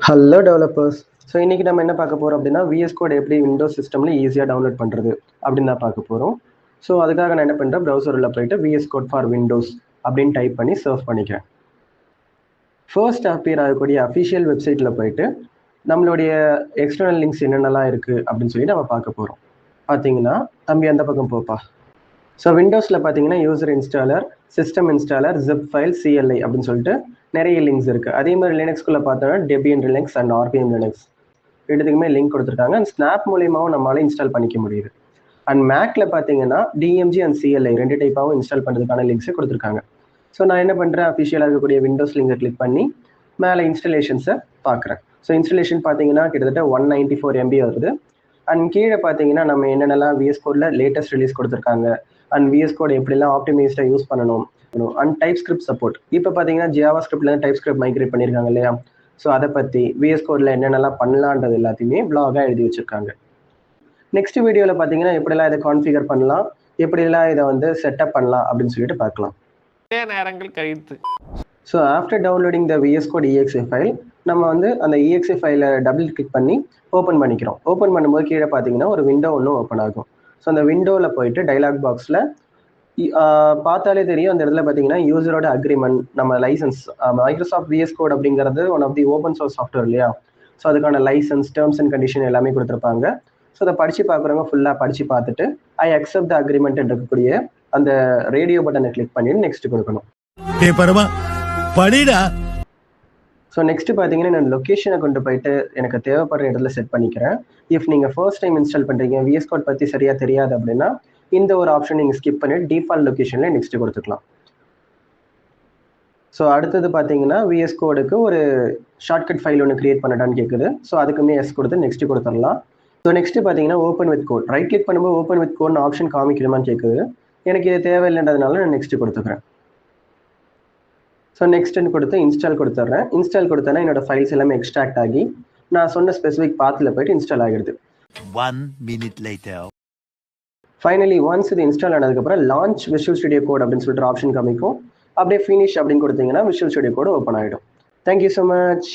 Hello developers. So இன்றைக்கி நம்ம என்ன பார்க்க போகிறோம் அப்படின்னா விஎஸ் கோட் எப்படி விண்டோஸ் சிஸ்டமில் ஈஸியாக டவுன்லோட் பண்ணுறது அப்படின்னு தான் பார்க்க போகிறோம். ஸோ அதுக்காக நான் என்ன பண்ணுறேன், ப்ரௌசரில் போயிட்டு விஎஸ் கோட் ஃபார் விண்டோஸ் அப்படின்னு டைப் பண்ணி சர்ச் பண்ணிக்கிறேன். ஃபர்ஸ்ட் அப்பியர் ஆகக்கூடிய அஃபிஷியல் வெப்சைட்டில் போயிட்டு நம்மளுடைய எக்ஸ்டர்னல் லிங்க்ஸ் என்னென்னலாம் இருக்குது அப்படின்னு சொல்லி நம்ம பார்க்க போகிறோம். பார்த்தீங்கன்னா தம்பி அந்த பக்கம் போப்பா. ஸோ விண்டோஸில் பார்த்தீங்கன்னா user installer, system installer, zip file, CLI அப்படின்னு சொல்லிட்டு நிறைய லிங்க்ஸ் இருக்குது. அதே மாதிரி லினக்ஸ்குள்ளே பார்த்தோன்னா Debian Linux and RPM Linux ரெண்டுத்துக்குமே லிங்க் கொடுத்துருக்காங்க. அண்ட் ஸ்னாப் மூலியமாகவும் நம்மளால இன்ஸ்டால் பண்ணிக்க முடியுது. அண்ட் மேக்கில் பார்த்தீங்கன்னா டிஎம்ஜி அண்ட் சிஎல்ஐ ரெண்டு டைப்பாகவும் இன்ஸ்டால் பண்ணுறதுக்கான லிங்க்ஸை கொடுத்துருக்காங்க. ஸோ நான் என்ன பண்ணுறேன், அஃபிஷியலாக இருக்கக்கூடிய விண்டோஸ் லிங்கை கிளிக் பண்ணி மேலே இன்ஸ்டலேஷன்ஸை பார்க்குறேன். ஸோ இன்ஸ்டலேஷன் பார்த்தீங்கன்னா கிட்டத்தட்ட 194 MB வருது. அண்ட் கீழே பார்த்தீங்கன்னா நம்ம என்னென்னலாம் விஎஸ் கோடில் லேட்டஸ்ட் ரிலீஸ் கொடுத்துருக்காங்க, அண்ட் விஎஸ் கோட் எப்படிலாம் ஆப்டிமைஸ்டாக யூஸ் பண்ணணும், அண்ட் டைப் ஸ்கிரிப்ட் சப்போர்ட். இப்போ பார்த்தீங்கன்னா ஜாவா ஸ்கிரிப்ட்லேருந்து டைப் ஸ்கிரிப்ட் மைக்ரேட் பண்ணியிருக்காங்க இல்லையா. ஸோ அதை பற்றி விஎஸ் கோடில் என்னென்னலாம் பண்ணலான்றது எல்லாத்தையுமே பிளாகாக எழுதி வச்சுருக்காங்க. நெக்ஸ்ட் வீடியோவில் பார்த்தீங்கன்னா எப்படிலாம் இதை கான்ஃபிகர் பண்ணலாம், எப்படிலாம் இதை வந்து செட்டப் பண்ணலாம் அப்படின்னு சொல்லிட்டு பார்க்கலாம். நேரங்கள் கழித்து. ஸோ ஆஃப்டர் டவுன்லோடிங் த விஎஸ் கோட் EXE ஃபைல், நம்ம வந்து அந்த EXE ஃபைலை டபுள் கிளிக் பண்ணி ஓப்பன் பண்ணிக்கிறோம். ஓப்பன் பண்ணும்போது கீழே பார்த்தீங்கன்னா ஒரு விண்டோ ஒன்று ஓப்பன் ஆகும். ஸோ அந்த விண்டோவில் போயிட்டு டைலாக் பாக்ஸில் பார்த்தாலே தெரியும், அந்த இடத்துல பார்த்தீங்கன்னா யூசரோட அக்ரிமெண்ட், நம்ம லைசன்ஸ், மைக்ரோசாஃப்ட் விஎஸ் கோட் அப்படிங்கிறது one of the open source software இல்லையா. ஸோ அதுக்கான லைசன்ஸ், டேர்ம்ஸ் அண்ட் கண்டிஷன் எல்லாமே கொடுத்துருப்பாங்க. ஸோ அதை படித்து பார்க்குறவங்க ஃபுல்லாக படித்து பார்த்துட்டு ஐ அக்செப்ட் த அக்ரிமெண்ட் இருக்கக்கூடிய அந்த ரேடியோ பட்டனை கிளிக் பண்ணி நெக்ஸ்ட் கொடுக்கணும். ஸோ நெக்ஸ்ட் பார்த்தீங்கன்னா நான் லொக்கேஷனை கொண்டு போயிட்டு எனக்கு தேவைப்படுற இடத்துல செட் பண்ணிக்கிறேன். இஃப் நீங்கள் ஃபர்ஸ்ட் டைம் இன்ஸ்டால் பண்ணுறீங்க, விஎஸ் கோட் பற்றி சரியாக தெரியாது அப்படின்னா இந்த ஒரு ஆப்ஷன் நீங்கள் ஸ்கிப் பண்ணிட்டு டிஃபால்ட் லொக்கேஷனில் நெக்ஸ்ட் கொடுத்துக்கலாம். ஸோ அடுத்தது பார்த்தீங்கன்னா விஎஸ் கோடுக்கு ஒரு ஷார்ட்கட் ஃபைல் ஒன்று கிரியேட் பண்ணட்டான்னு கேட்குது. ஸோ அதுக்குமே எஸ் கொடுத்து நெக்ஸ்ட் கொடுத்துடலாம். ஸோ நெக்ஸ்ட் பார்த்தீங்கன்னா open with code, right click பண்ணும்போது ஓப்பன் வித் கோட்னு ஆப்ஷன் காமிக்கணுமான்னு கேட்குது. எனக்கு இது தேவையில்லைன்றதுனால நான் நெக்ஸ்ட் கொடுத்துக்கிறேன். ஸோ நெக்ஸ்ட்னு கொடுத்து இன்ஸ்டால் கொடுத்துட்றேன். இன்ஸ்டால் கொடுத்தேன்னா என்னோட ஃபைல்ஸ் எல்லாமே எக்ஸ்ட்ராக்ட் ஆகி நான் சொன்ன ஸ்பெசிஃபிக் பாத்தில் போயிட்டு இன்ஸ்டால் ஆகிடுது. 1 minute later. ஃபைனலி ஒன்ஸ் இது இன்ஸ்டால் ஆனதுக்கப்புறம் லான்ச் விஷுவல் ஸ்டுடியோ கோட் அப்படின்னு சொல்லிட்டு ஆப்ஷன் காமிக்கும். அப்படியே ஃபினிஷ் அப்படின்னு கொடுத்தீங்கன்னா விஷுவல் ஸ்டுடியோ கோட் ஓப்பன் ஆகிடும். Thank you so much.